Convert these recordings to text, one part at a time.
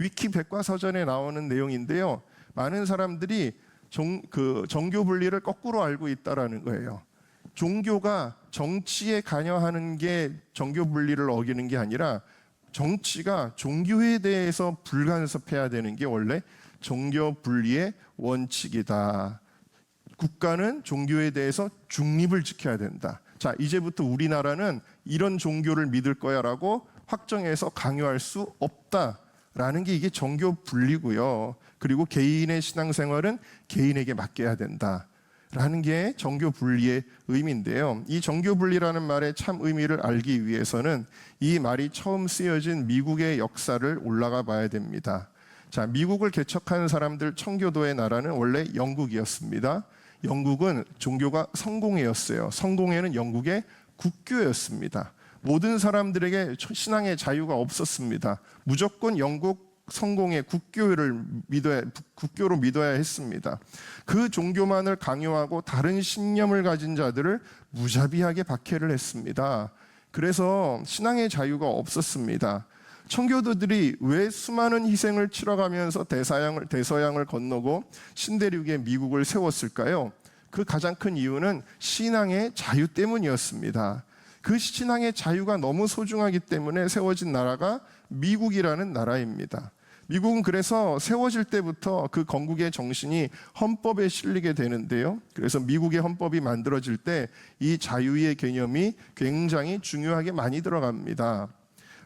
위키 백과사전에 나오는 내용인데요. 많은 사람들이 정교 분리를 거꾸로 알고 있다라는 거예요. 종교가 정치에 관여하는 게 정교 분리를 어기는 게 아니라 정치가 종교에 대해서 불간섭해야 되는 게 원래 정교 분리의 원칙이다. 국가는 종교에 대해서 중립을 지켜야 된다. 자, 이제부터 우리나라는 이런 종교를 믿을 거야라고 확정해서 강요할 수 없다라는 게 이게 정교 분리고요. 그리고 개인의 신앙생활은 개인에게 맡겨야 된다라는 게 정교 분리의 의미인데요. 이 정교 분리라는 말의 참 의미를 알기 위해서는 이 말이 처음 쓰여진 미국의 역사를 올라가 봐야 됩니다. 자, 미국을 개척한 사람들 청교도의 나라는 원래 영국이었습니다. 영국은 종교가 성공회였어요. 성공회는 영국의 국교였습니다. 모든 사람들에게 신앙의 자유가 없었습니다. 무조건 영국 성공의 국교로 믿어야 했습니다. 그 종교만을 강요하고 다른 신념을 가진 자들을 무자비하게 박해를 했습니다. 그래서 신앙의 자유가 없었습니다. 청교도들이 왜 수많은 희생을 치러가면서 대서양을 건너고 신대륙의 미국을 세웠을까요? 그 가장 큰 이유는 신앙의 자유 때문이었습니다. 그 신앙의 자유가 너무 소중하기 때문에 세워진 나라가 미국이라는 나라입니다. 미국은 그래서 세워질 때부터 그 건국의 정신이 헌법에 실리게 되는데요. 그래서 미국의 헌법이 만들어질 때 이 자유의 개념이 굉장히 중요하게 많이 들어갑니다.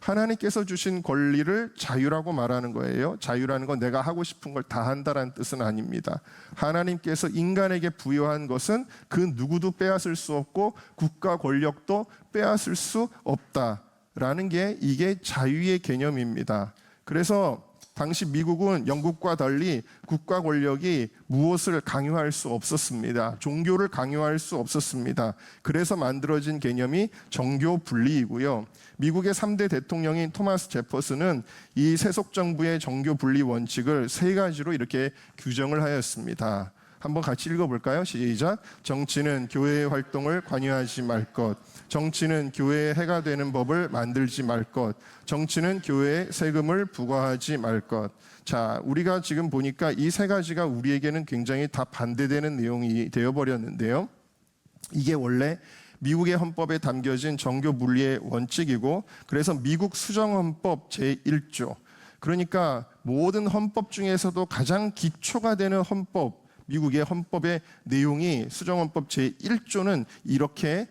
하나님께서 주신 권리를 자유라고 말하는 거예요. 자유라는 건 내가 하고 싶은 걸 다 한다는 뜻은 아닙니다. 하나님께서 인간에게 부여한 것은 그 누구도 빼앗을 수 없고 국가 권력도 빼앗을 수 없다라는 게 이게 자유의 개념입니다. 그래서 당시 미국은 영국과 달리 국가 권력이 무엇을 강요할 수 없었습니다. 종교를 강요할 수 없었습니다. 그래서 만들어진 개념이 정교 분리이고요. 미국의 3대 대통령인 토마스 제퍼슨은 이 세속정부의 정교 분리 원칙을 3가지로 이렇게 규정을 하였습니다. 한번 같이 읽어볼까요? 시작. 정치는 교회의 활동을 관여하지 말 것. 정치는 교회에 해가 되는 법을 만들지 말 것. 정치는 교회에 세금을 부과하지 말 것. 자, 우리가 지금 보니까 이 3가지가 우리에게는 굉장히 다 반대되는 내용이 되어버렸는데요. 이게 원래 미국의 헌법에 담겨진 정교 분리의 원칙이고, 그래서 미국 수정헌법 제1조. 그러니까 모든 헌법 중에서도 가장 기초가 되는 헌법, 미국의 헌법의 내용이 수정헌법 제1조는 이렇게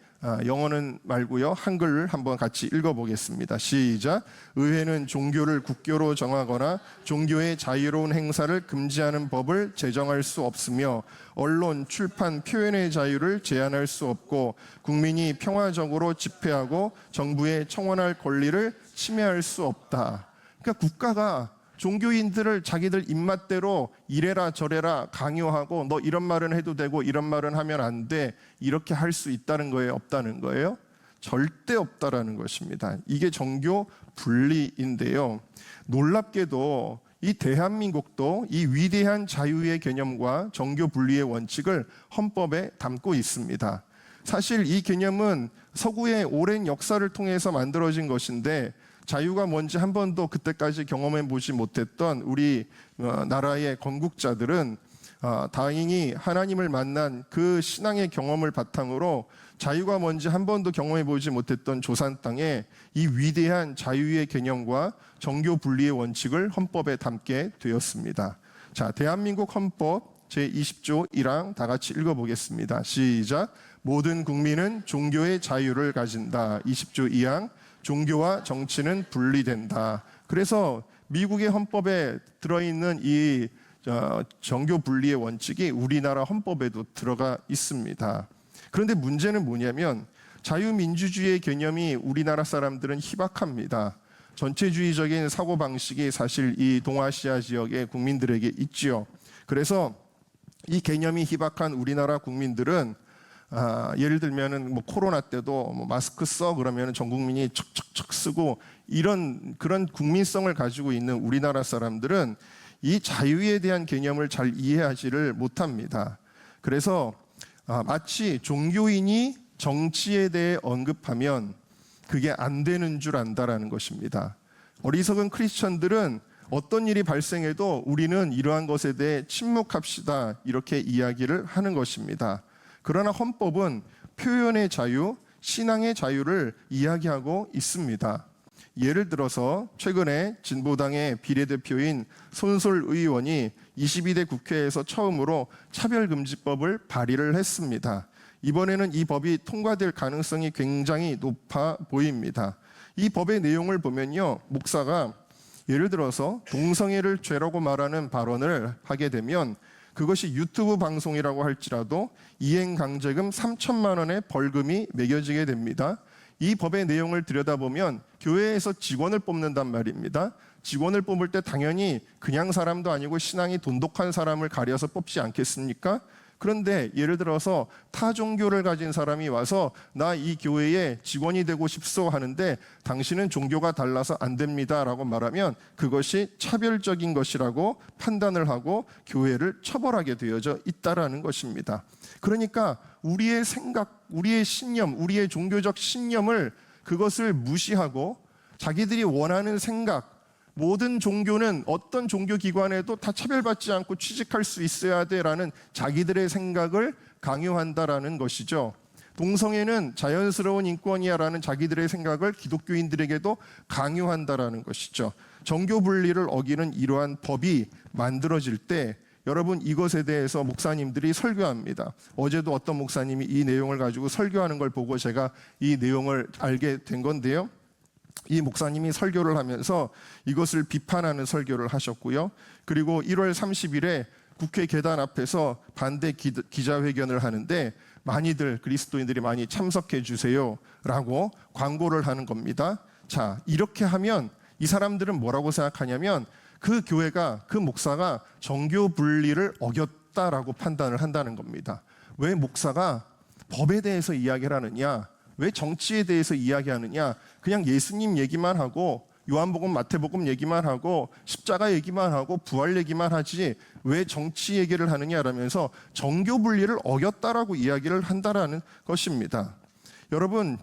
영어는 말고요, 한글을 한번 같이 읽어보겠습니다. 시작. 의회는 종교를 국교로 정하거나 종교의 자유로운 행사를 금지하는 법을 제정할 수 없으며 언론, 출판, 표현의 자유를 제한할 수 없고 국민이 평화적으로 집회하고 정부에 청원할 권리를 침해할 수 없다. 그러니까 국가가 종교인들을 자기들 입맛대로 이래라 저래라 강요하고 너 이런 말은 해도 되고 이런 말은 하면 안 돼, 이렇게 할 수 있다는 거예요? 없다는 거예요? 절대 없다라는 것입니다. 이게 정교 분리인데요. 놀랍게도 이 대한민국도 이 위대한 자유의 개념과 정교 분리의 원칙을 헌법에 담고 있습니다. 사실 이 개념은 서구의 오랜 역사를 통해서 만들어진 것인데 자유가 뭔지 한 번도 그때까지 경험해 보지 못했던 우리 나라의 건국자들은 다행히 하나님을 만난 그 신앙의 경험을 바탕으로 자유가 뭔지 한 번도 경험해 보지 못했던 조선 땅에 이 위대한 자유의 개념과 정교 분리의 원칙을 헌법에 담게 되었습니다. 자, 대한민국 헌법 제20조 1항 다 같이 읽어보겠습니다. 시작. 모든 국민은 종교의 자유를 가진다. 20조 2항. 종교와 정치는 분리된다. 그래서 미국의 헌법에 들어있는 이 정교 분리의 원칙이 우리나라 헌법에도 들어가 있습니다. 그런데 문제는 뭐냐면 자유민주주의의 개념이 우리나라 사람들은 희박합니다. 전체주의적인 사고방식이 사실 이 동아시아 지역의 국민들에게 있지요. 그래서 이 개념이 희박한 우리나라 국민들은 예를 들면은 뭐 코로나 때도 뭐 마스크 써 그러면은 전 국민이 척척척 쓰고 그런 국민성을 가지고 있는 우리나라 사람들은 이 자유에 대한 개념을 잘 이해하지를 못합니다. 그래서 마치 종교인이 정치에 대해 언급하면 그게 안 되는 줄 안다라는 것입니다. 어리석은 크리스천들은 어떤 일이 발생해도 우리는 이러한 것에 대해 침묵합시다. 이렇게 이야기를 하는 것입니다. 그러나 헌법은 표현의 자유, 신앙의 자유를 이야기하고 있습니다. 예를 들어서 최근에 진보당의 비례대표인 손솔 의원이 22대 국회에서 처음으로 차별금지법을 발의를 했습니다. 이번에는 이 법이 통과될 가능성이 굉장히 높아 보입니다. 이 법의 내용을 보면요, 목사가 예를 들어서 동성애를 죄라고 말하는 발언을 하게 되면 그것이 유튜브 방송이라고 할지라도 이행강제금 3천만 원의 벌금이 매겨지게 됩니다. 이 법의 내용을 들여다보면 교회에서 직원을 뽑는단 말입니다. 직원을 뽑을 때 당연히 그냥 사람도 아니고 신앙이 돈독한 사람을 가려서 뽑지 않겠습니까? 그런데 예를 들어서 타 종교를 가진 사람이 와서 나 이 교회에 직원이 되고 싶소 하는데 당신은 종교가 달라서 안 됩니다 라고 말하면 그것이 차별적인 것이라고 판단을 하고 교회를 처벌하게 되어져 있다라는 것입니다. 그러니까 우리의 생각, 우리의 신념, 우리의 종교적 신념을 그것을 무시하고 자기들이 원하는 생각, 모든 종교는 어떤 종교기관에도 다 차별받지 않고 취직할 수 있어야 돼라는 자기들의 생각을 강요한다라는 것이죠. 동성애는 자연스러운 인권이야라는 자기들의 생각을 기독교인들에게도 강요한다라는 것이죠. 정교 분리를 어기는 이러한 법이 만들어질 때 여러분 이것에 대해서 목사님들이 설교합니다. 어제도 어떤 목사님이 이 내용을 가지고 설교하는 걸 보고 제가 이 내용을 알게 된 건데요. 이 목사님이 설교를 하면서 이것을 비판하는 설교를 하셨고요. 그리고 1월 30일에 국회 계단 앞에서 반대 기자회견을 하는데 많이들 그리스도인들이 많이 참석해 주세요 라고 광고를 하는 겁니다. 자, 이렇게 하면 이 사람들은 뭐라고 생각하냐면 그 교회가, 그 목사가 정교 분리를 어겼다라고 판단을 한다는 겁니다. 왜 목사가 법에 대해서 이야기를 하느냐, 왜 정치에 대해서 이야기하느냐, 그냥 예수님 얘기만 하고 요한복음, 마태복음 얘기만 하고 십자가 얘기만 하고 부활 얘기만 하지 왜 정치 얘기를 하느냐라면서 정교 분리를 어겼다라고 이야기를 한다라는 것입니다. 여러분,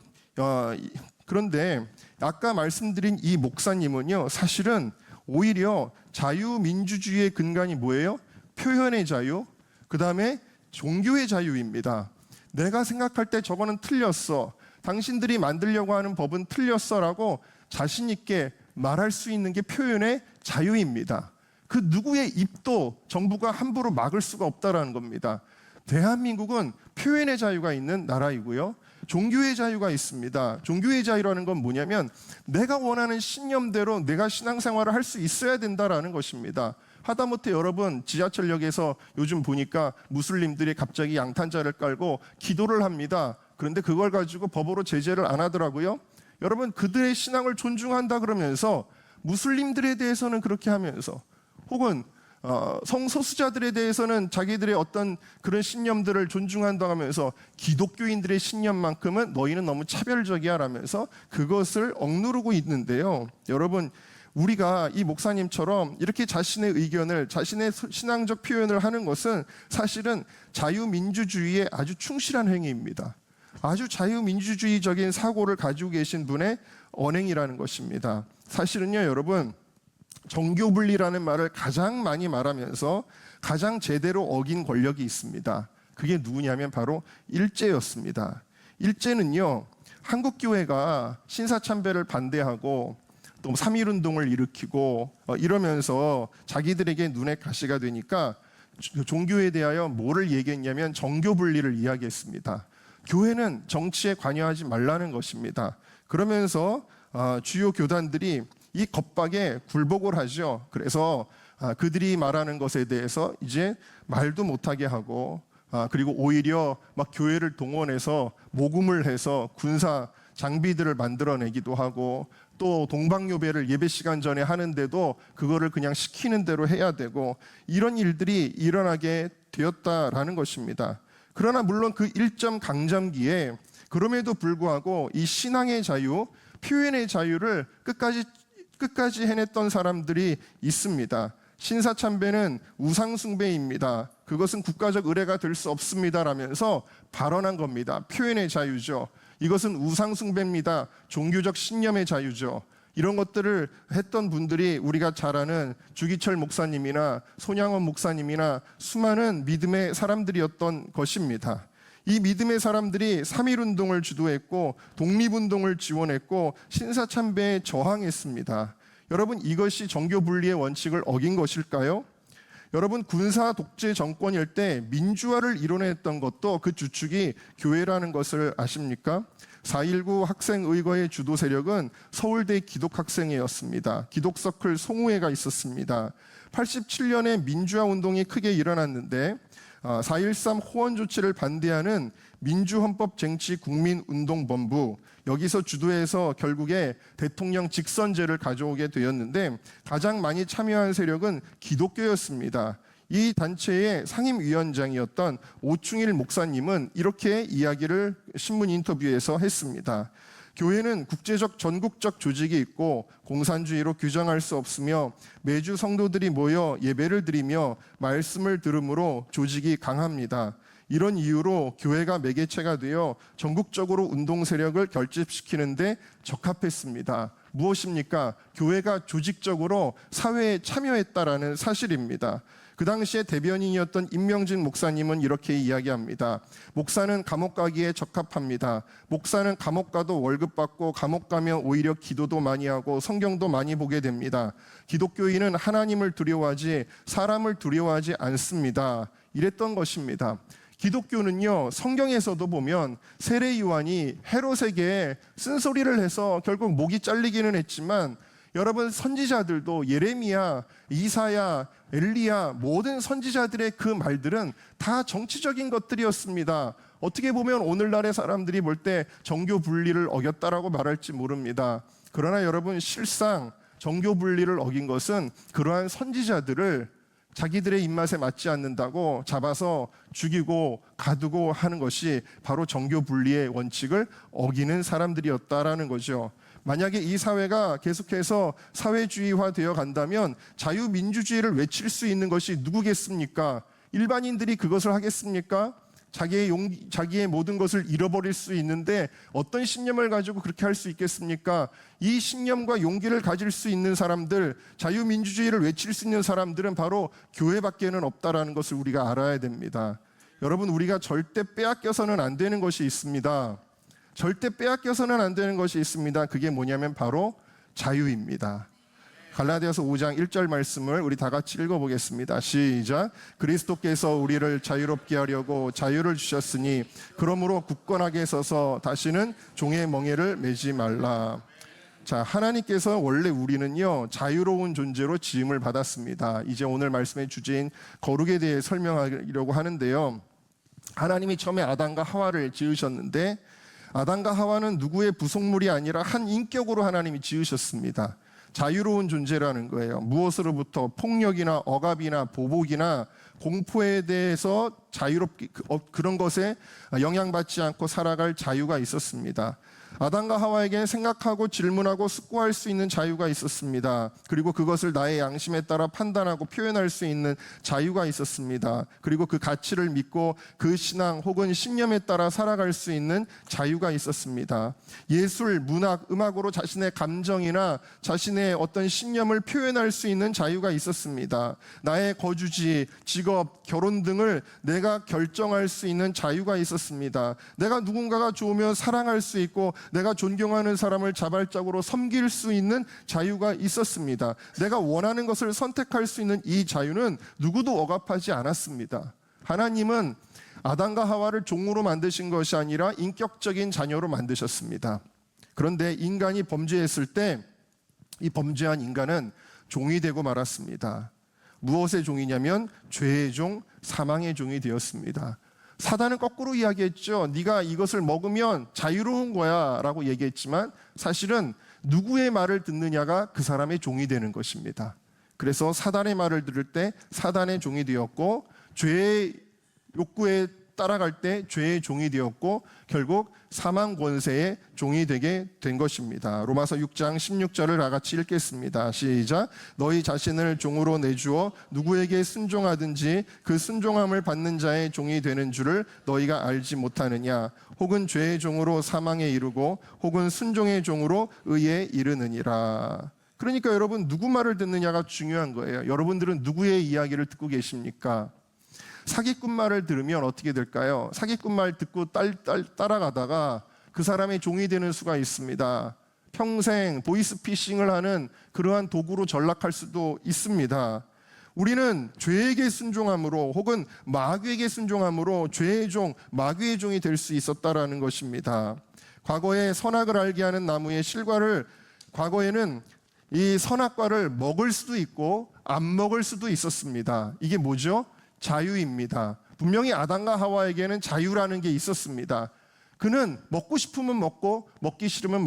그런데 아까 말씀드린 이 목사님은요, 사실은 오히려 자유민주주의의 근간이 뭐예요? 표현의 자유, 그 다음에 종교의 자유입니다. 내가 생각할 때 저거는 틀렸어, 당신들이 만들려고 하는 법은 틀렸어라고 자신 있게 말할 수 있는 게 표현의 자유입니다. 그 누구의 입도 정부가 함부로 막을 수가 없다라는 겁니다. 대한민국은 표현의 자유가 있는 나라이고요, 종교의 자유가 있습니다. 종교의 자유라는 건 뭐냐면 내가 원하는 신념대로 내가 신앙생활을 할 수 있어야 된다라는 것입니다. 하다못해 여러분 지하철역에서 요즘 보니까 무슬림들이 갑자기 양탄자를 깔고 기도를 합니다. 그런데 그걸 가지고 법으로 제재를 안 하더라고요. 여러분 그들의 신앙을 존중한다 그러면서 무슬림들에 대해서는 그렇게 하면서 혹은 성소수자들에 대해서는 자기들의 어떤 그런 신념들을 존중한다고 하면서 기독교인들의 신념만큼은 너희는 너무 차별적이야 라면서 그것을 억누르고 있는데요. 여러분 우리가 이 목사님처럼 이렇게 자신의 의견을, 자신의 신앙적 표현을 하는 것은 사실은 자유민주주의에 아주 충실한 행위입니다. 아주 자유민주주의적인 사고를 가지고 계신 분의 언행이라는 것입니다. 사실은요 여러분, 정교분리라는 말을 가장 많이 말하면서 가장 제대로 어긴 권력이 있습니다. 그게 누구냐면 바로 일제였습니다. 일제는요, 한국교회가 신사참배를 반대하고 또 3.1운동을 일으키고 이러면서 자기들에게 눈에 가시가 되니까 종교에 대하여 뭐를 얘기했냐면 정교분리를 이야기했습니다. 교회는 정치에 관여하지 말라는 것입니다. 그러면서 주요 교단들이 이 겁박에 굴복을 하죠. 그래서 그들이 말하는 것에 대해서 이제 말도 못하게 하고 그리고 오히려 막 교회를 동원해서 모금을 해서 군사 장비들을 만들어내기도 하고 또 동방요배를 예배 시간 전에 하는데도 그거를 그냥 시키는 대로 해야 되고 이런 일들이 일어나게 되었다라는 것입니다. 그러나 물론 그 일점 강점기에 그럼에도 불구하고 이 신앙의 자유, 표현의 자유를 끝까지 해냈던 사람들이 있습니다. 신사참배는 우상숭배입니다. 그것은 국가적 의례가 될 수 없습니다 라면서 발언한 겁니다. 표현의 자유죠. 이것은 우상숭배입니다. 종교적 신념의 자유죠. 이런 것들을 했던 분들이 우리가 잘 아는 주기철 목사님이나 손양원 목사님이나 수많은 믿음의 사람들이었던 것입니다. 이 믿음의 사람들이 3.1운동을 주도했고 독립운동을 지원했고 신사참배에 저항했습니다. 여러분, 이것이 정교 분리의 원칙을 어긴 것일까요? 여러분, 군사 독재 정권일 때 민주화를 이뤄냈던 것도 그 주축이 교회라는 것을 아십니까? 4.19 학생의거의 주도 세력은 서울대 기독학생회였습니다. 기독서클 송우회가 있었습니다. 87년에 민주화 운동이 크게 일어났는데 4.13 호원 조치를 반대하는 민주헌법쟁취국민운동본부, 여기서 주도해서 결국에 대통령 직선제를 가져오게 되었는데 가장 많이 참여한 세력은 기독교였습니다. 이 단체의 상임위원장이었던 오충일 목사님은 이렇게 이야기를 신문 인터뷰에서 했습니다. 교회는 국제적 전국적 조직이 있고 공산주의로 규정할 수 없으며 매주 성도들이 모여 예배를 드리며 말씀을 들으므로 조직이 강합니다. 이런 이유로 교회가 매개체가 되어 전국적으로 운동 세력을 결집시키는데 적합했습니다. 무엇입니까? 교회가 조직적으로 사회에 참여했다라는 사실입니다. 그 당시에 대변인이었던 임명진 목사님은 이렇게 이야기합니다. 목사는 감옥 가기에 적합합니다. 목사는 감옥 가도 월급 받고 감옥 가면 오히려 기도도 많이 하고 성경도 많이 보게 됩니다. 기독교인은 하나님을 두려워하지 사람을 두려워하지 않습니다. 이랬던 것입니다. 기독교는요, 성경에서도 보면 세례 요한이 헤롯에게 쓴소리를 해서 결국 목이 잘리기는 했지만 여러분, 선지자들도 예레미야, 이사야, 엘리야, 모든 선지자들의 그 말들은 다 정치적인 것들이었습니다. 어떻게 보면 오늘날의 사람들이 볼 때 정교 분리를 어겼다라고 말할지 모릅니다. 그러나 여러분, 실상 정교 분리를 어긴 것은 그러한 선지자들을 자기들의 입맛에 맞지 않는다고 잡아서 죽이고 가두고 하는 것이 바로 정교 분리의 원칙을 어기는 사람들이었다라는 거죠. 만약에 이 사회가 계속해서 사회주의화 되어 간다면 자유민주주의를 외칠 수 있는 것이 누구겠습니까? 일반인들이 그것을 하겠습니까? 자기의 모든 것을 잃어버릴 수 있는데 어떤 신념을 가지고 그렇게 할 수 있겠습니까? 이 신념과 용기를 가질 수 있는 사람들, 자유민주주의를 외칠 수 있는 사람들은 바로 교회밖에는 없다라는 것을 우리가 알아야 됩니다. 여러분, 우리가 절대 빼앗겨서는 안 되는 것이 있습니다. 절대 빼앗겨서는 안 되는 것이 있습니다. 그게 뭐냐면 바로 자유입니다. 갈라디아서 5장 1절 말씀을 우리 다 같이 읽어보겠습니다. 시작. 그리스도께서 우리를 자유롭게 하려고 자유를 주셨으니 그러므로 굳건하게 서서 다시는 종의 멍에를 매지 말라. 자, 하나님께서 원래 우리는요, 자유로운 존재로 지음을 받았습니다. 이제 오늘 말씀의 주제인 거룩에 대해 설명하려고 하는데요. 하나님이 처음에 아담과 하와를 지으셨는데 아담과 하와는 누구의 부속물이 아니라 한 인격으로 하나님이 지으셨습니다. 자유로운 존재라는 거예요. 무엇으로부터 폭력이나 억압이나 보복이나 공포에 대해서 자유롭게 그런 것에 영향받지 않고 살아갈 자유가 있었습니다. 아담과 하와에게 생각하고 질문하고 숙고할 수 있는 자유가 있었습니다. 그리고 그것을 나의 양심에 따라 판단하고 표현할 수 있는 자유가 있었습니다. 그리고 그 가치를 믿고 그 신앙 혹은 신념에 따라 살아갈 수 있는 자유가 있었습니다. 예술, 문학, 음악으로 자신의 감정이나 자신의 어떤 신념을 표현할 수 있는 자유가 있었습니다. 나의 거주지, 직업, 결혼 등을 내가 결정할 수 있는 자유가 있었습니다. 내가 누군가가 좋으면 사랑할 수 있고 내가 존경하는 사람을 자발적으로 섬길 수 있는 자유가 있었습니다. 내가 원하는 것을 선택할 수 있는 이 자유는 누구도 억압하지 않았습니다. 하나님은 아담과 하와를 종으로 만드신 것이 아니라 인격적인 자녀로 만드셨습니다. 그런데 인간이 범죄했을 때 이 범죄한 인간은 종이 되고 말았습니다. 무엇의 종이냐면 죄의 종, 사망의 종이 되었습니다. 사단은 거꾸로 이야기했죠. 네가 이것을 먹으면 자유로운 거야 라고 얘기했지만 사실은 누구의 말을 듣느냐가 그 사람의 종이 되는 것입니다. 그래서 사단의 말을 들을 때 사단의 종이 되었고 죄의 욕구에 따라갈 때 죄의 종이 되었고 결국 사망 권세의 종이 되게 된 것입니다. 로마서 6장 16절을 다 같이 읽겠습니다. 시작. 너희 자신을 종으로 내주어 누구에게 순종하든지 그 순종함을 받는 자의 종이 되는 줄을 너희가 알지 못하느냐. 혹은 죄의 종으로 사망에 이르고 혹은 순종의 종으로 의에 이르느니라. 그러니까 여러분, 누구 말을 듣느냐가 중요한 거예요. 여러분들은 누구의 이야기를 듣고 계십니까? 사기꾼 말을 들으면 어떻게 될까요? 사기꾼 말 듣고 따라가다가 그 사람의 종이 되는 수가 있습니다. 평생 보이스피싱을 하는 그러한 도구로 전락할 수도 있습니다. 우리는 죄에게 순종함으로 혹은 마귀에게 순종함으로 죄의 종, 마귀의 종이 될 수 있었다라는 것입니다. 과거에 선악을 알게 하는 나무의 실과를, 과거에는 이 선악과를 먹을 수도 있고 안 먹을 수도 있었습니다. 이게 뭐죠? 자유입니다. 분명히 아담과 하와에게는 자유라는 게 있었습니다. 그는 먹고 싶으면 먹고 먹기 싫으면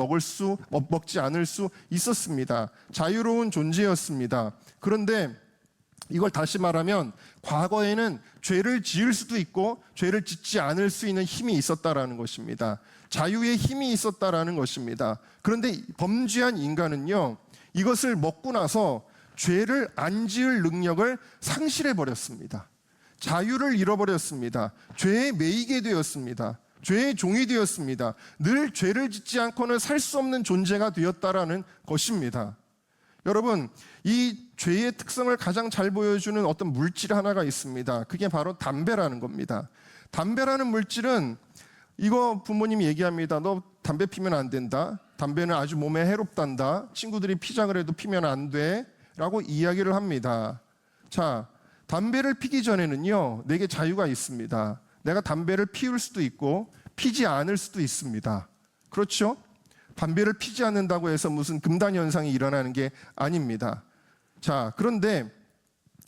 먹지 않을 수 있었습니다. 자유로운 존재였습니다. 그런데 이걸 다시 말하면 과거에는 죄를 지을 수도 있고 죄를 짓지 않을 수 있는 힘이 있었다라는 것입니다. 자유의 힘이 있었다라는 것입니다. 그런데 범죄한 인간은요, 이것을 먹고 나서 죄를 안 지을 능력을 상실해 버렸습니다. 자유를 잃어버렸습니다. 죄에 매이게 되었습니다. 죄의 종이 되었습니다. 늘 죄를 짓지 않고는 살 수 없는 존재가 되었다라는 것입니다. 여러분, 이 죄의 특성을 가장 잘 보여주는 어떤 물질 하나가 있습니다. 그게 바로 담배라는 겁니다. 담배라는 물질은, 이거 부모님이 얘기합니다. 너 담배 피면 안 된다. 담배는 아주 몸에 해롭단다. 친구들이 피자 그래도 피면 안 돼. 라고 이야기를 합니다. 자, 담배를 피기 전에는요, 내게 자유가 있습니다. 내가 담배를 피울 수도 있고 피지 않을 수도 있습니다. 그렇죠? 담배를 피지 않는다고 해서 무슨 금단 현상이 일어나는 게 아닙니다. 자, 그런데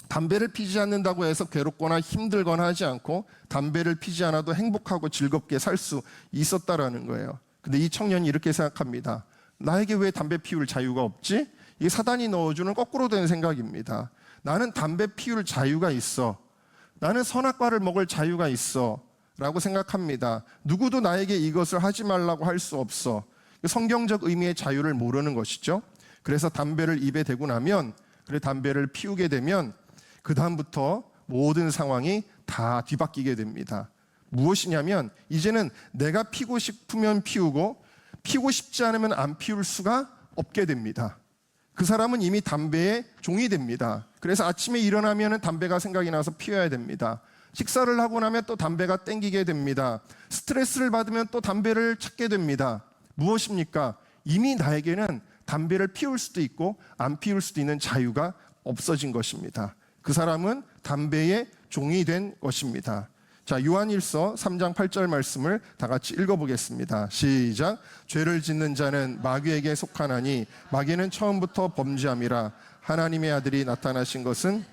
담배를 피지 않는다고 해서 괴롭거나 힘들거나 하지 않고 담배를 피지 않아도 행복하고 즐겁게 살 수 있었다라는 거예요. 근데 이 청년이 이렇게 생각합니다. 나에게 왜 담배 피울 자유가 없지? 이게 사단이 넣어주는 거꾸로 된 생각입니다. 나는 담배 피울 자유가 있어. 나는 선악과를 먹을 자유가 있어. 라고 생각합니다. 누구도 나에게 이것을 하지 말라고 할 수 없어. 성경적 의미의 자유를 모르는 것이죠. 그래서 담배를 입에 대고 나면, 그래 담배를 피우게 되면 그 다음부터 모든 상황이 다 뒤바뀌게 됩니다. 무엇이냐면 이제는 내가 피고 싶으면 피우고 피고 싶지 않으면 안 피울 수가 없게 됩니다. 그 사람은 이미 담배의 종이 됩니다. 그래서 아침에 일어나면 담배가 생각이 나서 피워야 됩니다. 식사를 하고 나면 또 담배가 땡기게 됩니다. 스트레스를 받으면 또 담배를 찾게 됩니다. 무엇입니까? 이미 나에게는 담배를 피울 수도 있고 안 피울 수도 있는 자유가 없어진 것입니다. 그 사람은 담배의 종이 된 것입니다. 자, 요한일서 3장 8절 말씀을 다 같이 읽어보겠습니다. 시작. 죄를 짓는 자는 마귀에게 속하나니 마귀는 처음부터 범죄함이라. 하나님의 아들이 나타나신 것은,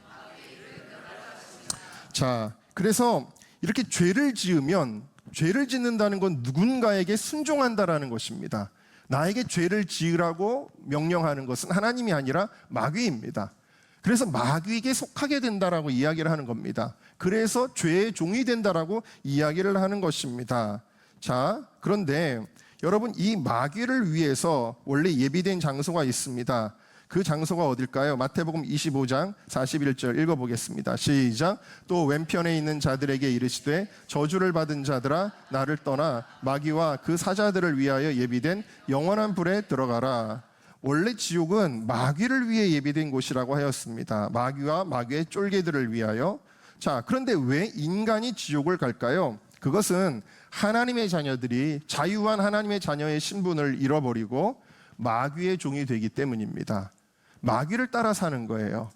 자, 그래서 이렇게 죄를 지으면, 죄를 짓는다는 건 누군가에게 순종한다라는 것입니다. 나에게 죄를 지으라고 명령하는 것은 하나님이 아니라 마귀입니다. 그래서 마귀에게 속하게 된다라고 이야기를 하는 겁니다. 그래서 죄의 종이 된다라고 이야기를 하는 것입니다. 자, 그런데 여러분, 이 마귀를 위해서 원래 예비된 장소가 있습니다. 그 장소가 어딜까요? 마태복음 25장 41절 읽어보겠습니다. 시작. 또 왼편에 있는 자들에게 이르시되 저주를 받은 자들아 나를 떠나 마귀와 그 사자들을 위하여 예비된 영원한 불에 들어가라. 원래 지옥은 마귀를 위해 예비된 곳이라고 하였습니다. 마귀와 마귀의 쫄개들을 위하여. 자, 그런데 왜 인간이 지옥을 갈까요? 그것은 하나님의 자녀들이 자유한 하나님의 자녀의 신분을 잃어버리고 마귀의 종이 되기 때문입니다. 마귀를 따라 사는 거예요.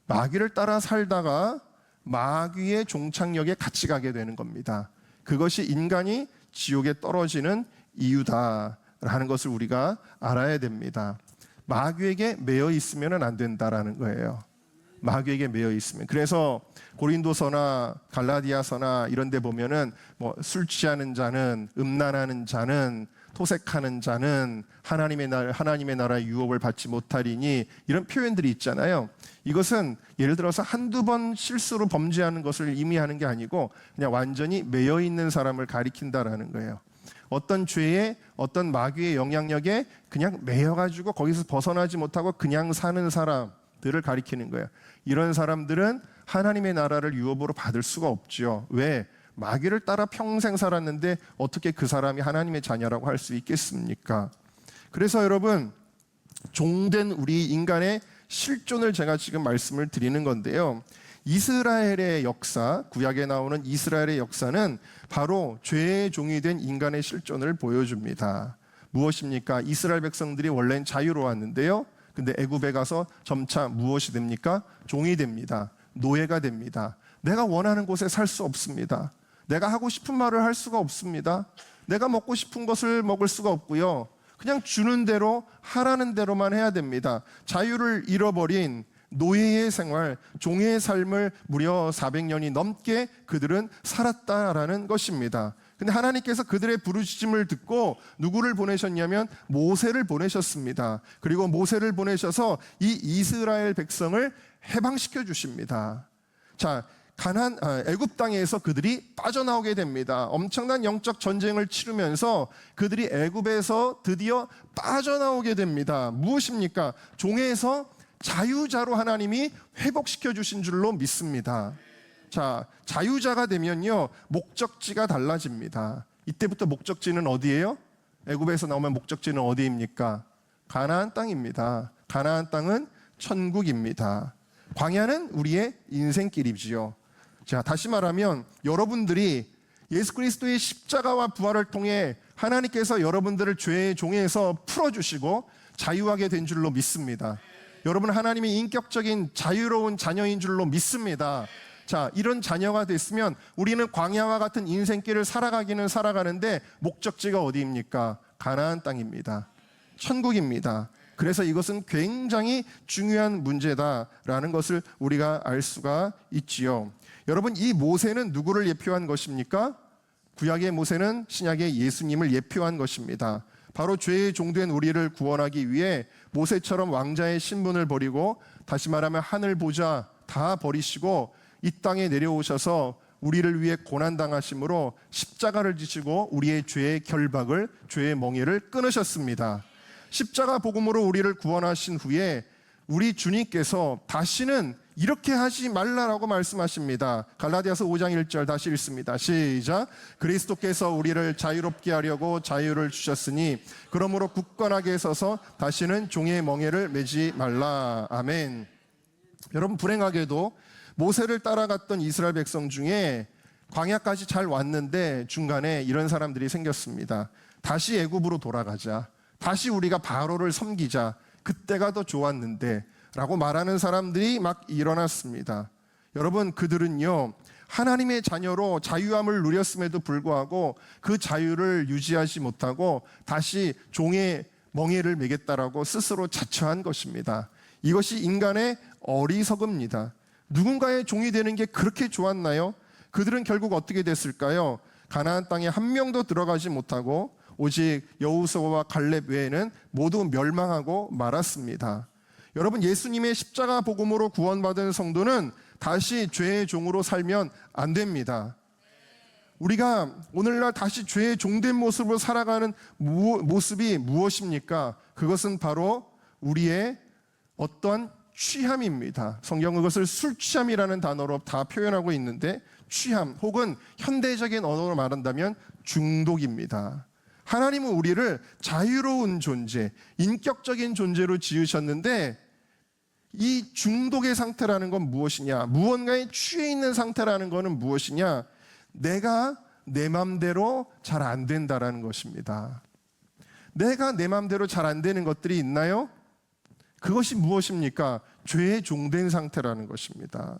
마귀를 따라 살다가 마귀의 종착역에 같이 가게 되는 겁니다. 그것이 인간이 지옥에 떨어지는 이유다라는 것을 우리가 알아야 됩니다. 마귀에게 매여 있으면 안 된다라는 거예요. 마귀에게 매여 있습니다. 그래서 고린도서나 갈라디아서나 이런 데 보면은 뭐 술 취하는 자는, 음란하는 자는, 토색하는 자는 하나님의 나라의 유업을 받지 못하리니, 이런 표현들이 있잖아요. 이것은 예를 들어서 한두 번 실수로 범죄하는 것을 의미하는 게 아니고 그냥 완전히 매여 있는 사람을 가리킨다라는 거예요. 어떤 죄에, 어떤 마귀의 영향력에 그냥 매여가지고 거기서 벗어나지 못하고 그냥 사는 사람들을 가리키는 거예요. 이런 사람들은 하나님의 나라를 유업으로 받을 수가 없죠. 왜? 마귀를 따라 평생 살았는데 어떻게 그 사람이 하나님의 자녀라고 할 수 있겠습니까? 그래서 여러분, 종된 우리 인간의 실존을 제가 지금 말씀을 드리는 건데요. 이스라엘의 역사, 구약에 나오는 이스라엘의 역사는 바로 죄의 종이 된 인간의 실존을 보여줍니다. 무엇입니까? 이스라엘 백성들이 원래는 자유로웠는데요. 근데 애굽에 가서 점차 무엇이 됩니까? 종이 됩니다. 노예가 됩니다. 내가 원하는 곳에 살 수 없습니다. 내가 하고 싶은 말을 할 수가 없습니다. 내가 먹고 싶은 것을 먹을 수가 없고요. 그냥 주는 대로, 하라는 대로만 해야 됩니다. 자유를 잃어버린 노예의 생활, 종의 삶을 무려 400년이 넘게 그들은 살았다라는 것입니다. 근데 하나님께서 그들의 부르짖음을 듣고 누구를 보내셨냐면 모세를 보내셨습니다. 그리고 모세를 보내셔서 이 이스라엘 백성을 해방시켜 주십니다. 자, 애굽 땅에서 그들이 빠져나오게 됩니다. 엄청난 영적 전쟁을 치르면서 그들이 애굽에서 드디어 빠져나오게 됩니다. 무엇입니까? 종에서 자유자로 하나님이 회복시켜 주신 줄로 믿습니다. 자, 자유자가 되면요, 목적지가 달라집니다. 이때부터 목적지는 어디예요? 애굽에서 나오면 목적지는 어디입니까? 가나안 땅입니다. 가나안 땅은 천국입니다. 광야는 우리의 인생길이지요. 자, 다시 말하면 여러분들이 예수 그리스도의 십자가와 부활을 통해 하나님께서 여러분들을 죄의 종에서 풀어주시고 자유하게 된 줄로 믿습니다. 여러분, 하나님의 인격적인 자유로운 자녀인 줄로 믿습니다. 자, 이런 자녀가 됐으면 우리는 광야와 같은 인생길을 살아가기는 살아가는데 목적지가 어디입니까? 가나안 땅입니다. 천국입니다. 그래서 이것은 굉장히 중요한 문제다라는 것을 우리가 알 수가 있지요. 여러분, 이 모세는 누구를 예표한 것입니까? 구약의 모세는 신약의 예수님을 예표한 것입니다. 바로 죄의 종된 우리를 구원하기 위해 모세처럼 왕자의 신분을 버리고, 다시 말하면 하늘 보좌 다 버리시고 이 땅에 내려오셔서 우리를 위해 고난당하심으로 십자가를 지시고 우리의 죄의 결박을, 죄의 멍에를 끊으셨습니다. 십자가 복음으로 우리를 구원하신 후에 우리 주님께서 다시는 이렇게 하지 말라라고 말씀하십니다. 갈라디아서 5장 1절 다시 읽습니다. 시작. 그리스도께서 우리를 자유롭게 하려고 자유를 주셨으니 그러므로 굳건하게 서서 다시는 종의 멍에를 매지 말라. 아멘. 여러분, 불행하게도 모세를 따라갔던 이스라엘 백성 중에 광야까지 잘 왔는데 중간에 이런 사람들이 생겼습니다. 다시 애굽으로 돌아가자, 다시 우리가 바로를 섬기자, 그때가 더 좋았는데 라고 말하는 사람들이 막 일어났습니다. 여러분, 그들은요, 하나님의 자녀로 자유함을 누렸음에도 불구하고 그 자유를 유지하지 못하고 다시 종의 멍에를 매겠다라고 스스로 자처한 것입니다. 이것이 인간의 어리석음입니다. 누군가의 종이 되는 게 그렇게 좋았나요? 그들은 결국 어떻게 됐을까요? 가나안 땅에 한 명도 들어가지 못하고 오직 여호수아와 갈렙 외에는 모두 멸망하고 말았습니다. 여러분, 예수님의 십자가 복음으로 구원받은 성도는 다시 죄의 종으로 살면 안 됩니다. 우리가 오늘날 다시 죄의 종된 모습으로 살아가는 모습이 무엇입니까? 그것은 바로 우리의 어떠한 취함입니다. 성경은 그것을 술 취함이라는 단어로 다 표현하고 있는데, 취함 혹은 현대적인 언어로 말한다면 중독입니다. 하나님은 우리를 자유로운 존재, 인격적인 존재로 지으셨는데 이 중독의 상태라는 건 무엇이냐? 무언가에 취해 있는 상태라는 것은 무엇이냐? 내가 내 맘대로 잘 안 된다라는 것입니다. 내가 내 맘대로 잘 안 되는 것들이 있나요? 그것이 무엇입니까? 죄의 종된 상태라는 것입니다.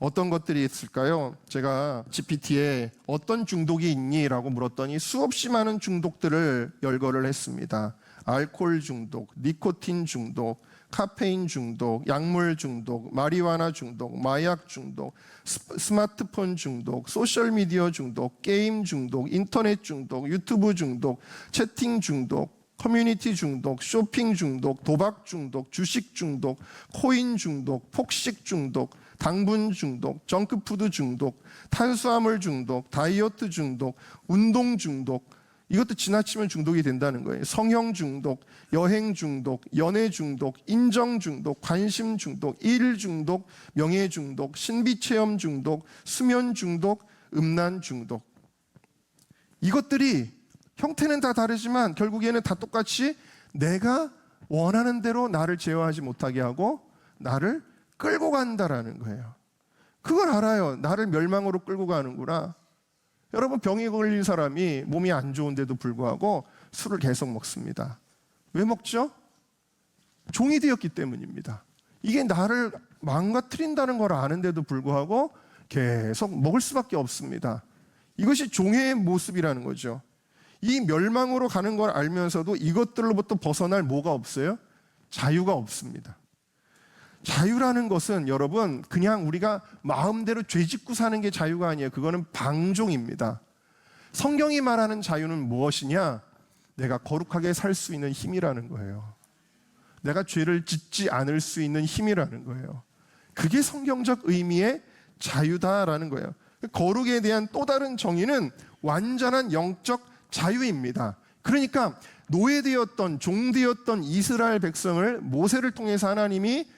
어떤 것들이 있을까요? 제가 GPT에 어떤 중독이 있니? 라고 물었더니 수없이 많은 중독들을 열거를 했습니다. 알코올 중독, 니코틴 중독, 카페인 중독, 약물 중독, 마리화나 중독, 마약 중독, 스마트폰 중독, 소셜미디어 중독, 게임 중독, 인터넷 중독, 유튜브 중독, 채팅 중독, 커뮤니티 중독, 쇼핑 중독, 도박 중독, 주식 중독, 코인 중독, 폭식 중독, 당분 중독, 정크푸드 중독, 탄수화물 중독, 다이어트 중독, 운동 중독, 이것도 지나치면 중독이 된다는 거예요. 성형 중독, 여행 중독, 연애 중독, 인정 중독, 관심 중독, 일 중독, 명예 중독, 신비 체험 중독, 수면 중독, 음란 중독. 이것들이 형태는 다 다르지만 결국에는 다 똑같이 내가 원하는 대로 나를 제어하지 못하게 하고 나를 끌고 간다라는 거예요. 그걸 알아요. 나를 멸망으로 끌고 가는구나. 여러분, 병에 걸린 사람이 몸이 안 좋은데도 불구하고 술을 계속 먹습니다. 왜 먹죠? 종이 되었기 때문입니다. 이게 나를 망가뜨린다는 걸 아는데도 불구하고 계속 먹을 수밖에 없습니다. 이것이 종의 모습이라는 거죠. 이 멸망으로 가는 걸 알면서도 이것들로부터 벗어날 뭐가 없어요? 자유가 없습니다. 자유라는 것은 여러분 그냥 우리가 마음대로 죄짓고 사는 게 자유가 아니에요. 그거는 방종입니다. 성경이 말하는 자유는 무엇이냐? 내가 거룩하게 살 수 있는 힘이라는 거예요. 내가 죄를 짓지 않을 수 있는 힘이라는 거예요. 그게 성경적 의미의 자유다라는 거예요. 거룩에 대한 또 다른 정의는 완전한 영적 자유입니다. 그러니까 노예되었던 종되었던 이스라엘 백성을 모세를 통해서 하나님이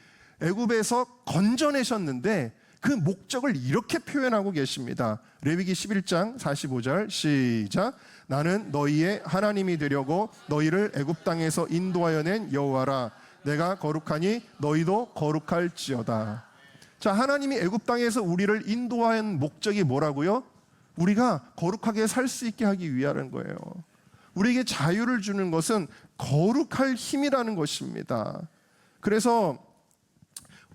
애굽에서 건져내셨는데 그 목적을 이렇게 표현하고 계십니다. 레위기 11장 45절 시작. 나는 너희의 하나님이 되려고 너희를 애굽 땅에서 인도하여 낸 여호와라. 내가 거룩하니 너희도 거룩할지어다. 자, 하나님이 애굽 땅에서 우리를 인도한 목적이 뭐라고요? 우리가 거룩하게 살 수 있게 하기 위하는 거예요. 우리에게 자유를 주는 것은 거룩할 힘이라는 것입니다. 그래서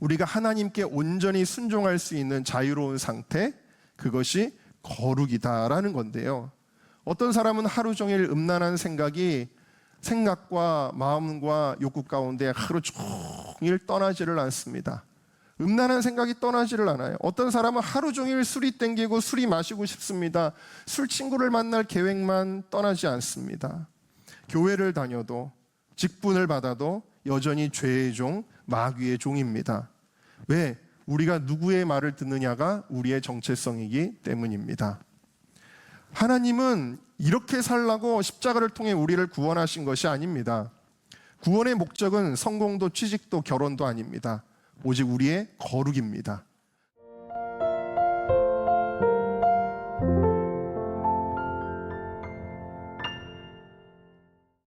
우리가 하나님께 온전히 순종할 수 있는 자유로운 상태, 그것이 거룩이다라는 건데요. 어떤 사람은 하루 종일 음란한 생각과 마음과 욕구 가운데 하루 종일 떠나지를 않습니다. 음란한 생각이 떠나지를 않아요. 어떤 사람은 하루 종일 술이 땡기고 술이 마시고 싶습니다. 술 친구를 만날 계획만 떠나지 않습니다. 교회를 다녀도 직분을 받아도 여전히 죄의 종, 마귀의 종입니다. 왜? 우리가 누구의 말을 듣느냐가 우리의 정체성이기 때문입니다. 하나님은 이렇게 살라고 십자가를 통해 우리를 구원하신 것이 아닙니다. 구원의 목적은 성공도 취직도 결혼도 아닙니다. 오직 우리의 거룩입니다.